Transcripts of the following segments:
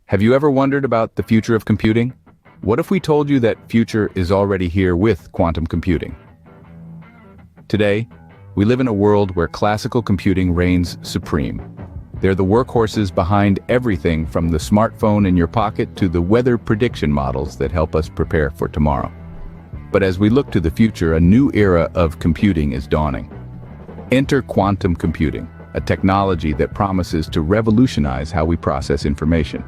Have you ever wondered about the future of computing? What if we told you that future is already here with quantum computing? Today, we live in a world where classical computing reigns supreme. They're the workhorses behind everything from the smartphone in your pocket to the weather prediction models that help us prepare for tomorrow. But as we look to the future, a new era of computing is dawning. Enter quantum computing, a technology that promises to revolutionize how we process information.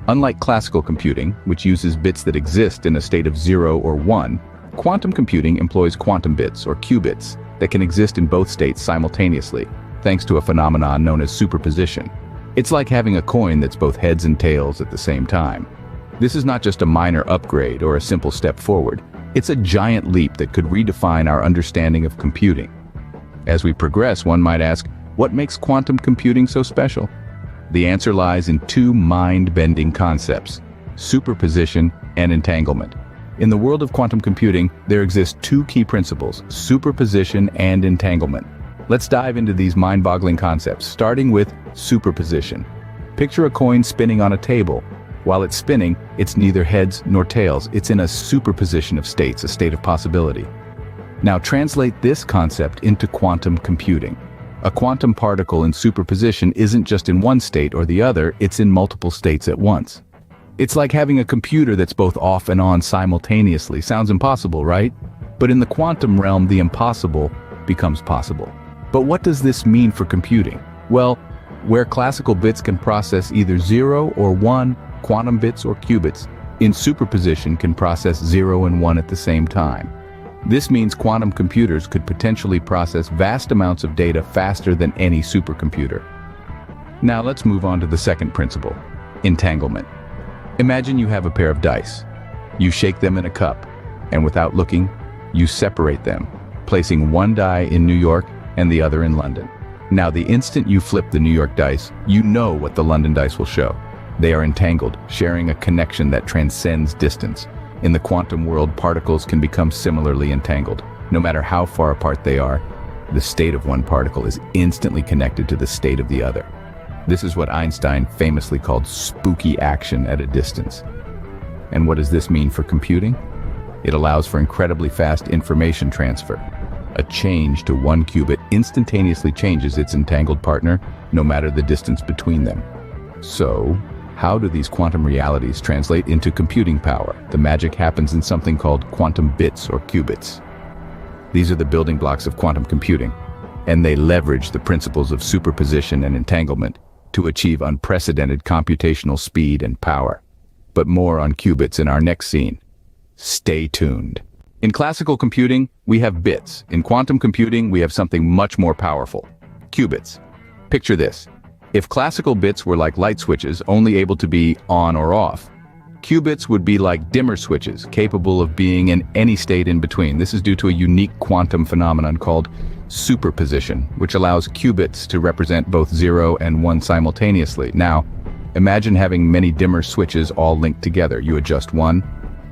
Unlike classical computing, which uses bits that exist in a state of 0 or 1, quantum computing employs quantum bits, or qubits, that can exist in both states simultaneously, thanks to a phenomenon known as superposition. It's like having a coin that's both heads and tails at the same time. This is not just a minor upgrade or a simple step forward. It's a giant leap that could redefine our understanding of computing. As we progress, one might ask, what makes quantum computing so special? The answer lies in two mind-bending concepts: superposition and entanglement. In the world of quantum computing, there exist two key principles: superposition and entanglement. Let's dive into these mind-boggling concepts, starting with superposition. Picture a coin spinning on a table. While it's spinning, it's neither heads nor tails. It's in a superposition of states, a state of possibility. Now translate this concept into quantum computing. A quantum particle in superposition isn't just in one state or the other, it's in multiple states at once. It's like having a computer that's both off and on simultaneously. Sounds impossible, right? But in the quantum realm, the impossible becomes possible. But what does this mean for computing? Well, where classical bits can process either 0 or 1, quantum bits or qubits in superposition can process 0 and 1 at the same time. This means quantum computers could potentially process vast amounts of data faster than any supercomputer. Now let's move on to the second principle: entanglement. Imagine you have a pair of dice. You shake them in a cup, and without looking, you separate them, placing one die in New York and the other in London. Now, the instant you flip the New York dice, you know what the London dice will show. They are entangled, sharing a connection that transcends distance. In the quantum world, particles can become similarly entangled. No matter how far apart they are, the state of one particle is instantly connected to the state of the other. This is what Einstein famously called spooky action at a distance. And what does this mean for computing? It allows for incredibly fast information transfer. A change to one qubit instantaneously changes its entangled partner, no matter the distance between them. So, how do these quantum realities translate into computing power? The magic happens in something called quantum bits or qubits. These are the building blocks of quantum computing, and they leverage the principles of superposition and entanglement to achieve unprecedented computational speed and power. But more on qubits in our next scene. Stay tuned. In classical computing, we have bits. In quantum computing, we have something much more powerful: qubits. Picture this. If classical bits were like light switches, only able to be on or off, qubits would be like dimmer switches, capable of being in any state in between. This is due to a unique quantum phenomenon called superposition, which allows qubits to represent both 0 and 1 simultaneously. Now, imagine having many dimmer switches all linked together. You adjust one,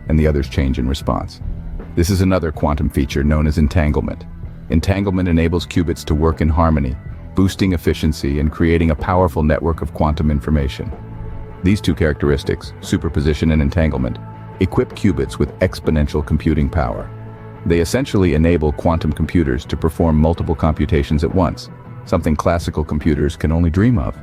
and the others change in response. This is another quantum feature known as entanglement. Entanglement enables qubits to work in harmony, boosting efficiency and creating a powerful network of quantum information. These two characteristics, superposition and entanglement, equip qubits with exponential computing power. They essentially enable quantum computers to perform multiple computations at once, something classical computers can only dream of.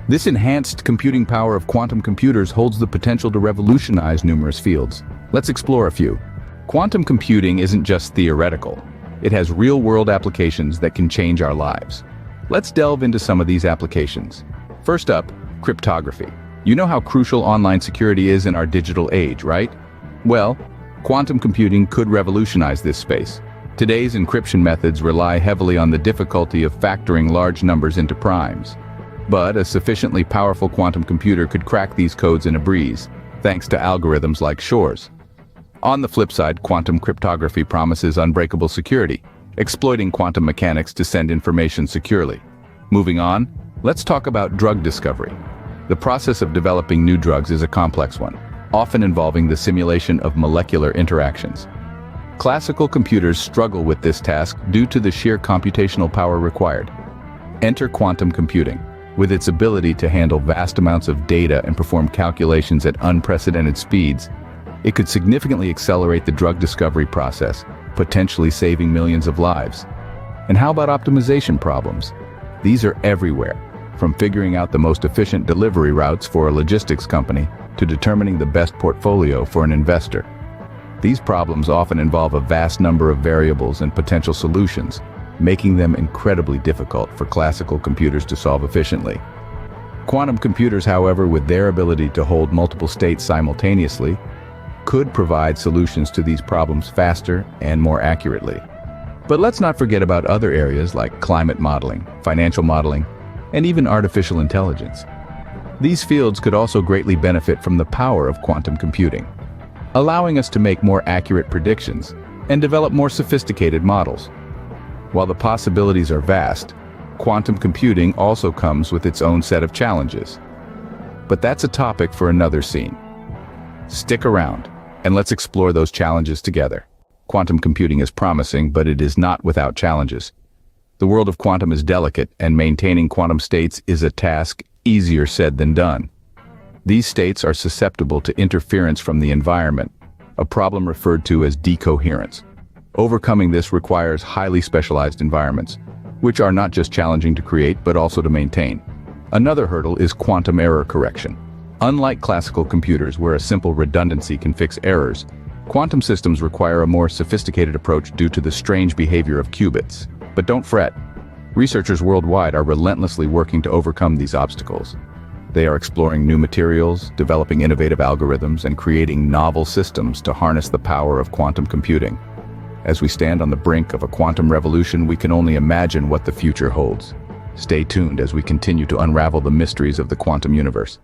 This enhanced computing power of quantum computers holds the potential to revolutionize numerous fields. Let's explore a few. Quantum computing isn't just theoretical. It has real-world applications that can change our lives. Let's delve into some of these applications. First up, cryptography. You know how crucial online security is in our digital age, right? Well, quantum computing could revolutionize this space. Today's encryption methods rely heavily on the difficulty of factoring large numbers into primes. But a sufficiently powerful quantum computer could crack these codes in a breeze, thanks to algorithms like Shor's. On the flip side, quantum cryptography promises unbreakable security, exploiting quantum mechanics to send information securely. Moving on, let's talk about drug discovery. The process of developing new drugs is a complex one, often involving the simulation of molecular interactions. Classical computers struggle with this task due to the sheer computational power required. Enter quantum computing. With its ability to handle vast amounts of data and perform calculations at unprecedented speeds, it could significantly accelerate the drug discovery process, potentially saving millions of lives. And how about optimization problems? These are everywhere, from figuring out the most efficient delivery routes for a logistics company to determining the best portfolio for an investor. These problems often involve a vast number of variables and potential solutions, making them incredibly difficult for classical computers to solve efficiently. Quantum computers, however, with their ability to hold multiple states simultaneously, could provide solutions to these problems faster and more accurately. But let's not forget about other areas like climate modeling, financial modeling, and even artificial intelligence. These fields could also greatly benefit from the power of quantum computing, allowing us to make more accurate predictions and develop more sophisticated models. While the possibilities are vast, quantum computing also comes with its own set of challenges. But that's a topic for another scene. Stick around, and let's explore those challenges together. Quantum computing is promising, but it is not without challenges. The world of quantum is delicate, and maintaining quantum states is a task easier said than done. These states are susceptible to interference from the environment, a problem referred to as decoherence. Overcoming this requires highly specialized environments, which are not just challenging to create but also to maintain. Another hurdle is quantum error correction. Unlike classical computers where a simple redundancy can fix errors, quantum systems require a more sophisticated approach due to the strange behavior of qubits. But don't fret. Researchers worldwide are relentlessly working to overcome these obstacles. They are exploring new materials, developing innovative algorithms, and creating novel systems to harness the power of quantum computing. As we stand on the brink of a quantum revolution, we can only imagine what the future holds. Stay tuned as we continue to unravel the mysteries of the quantum universe.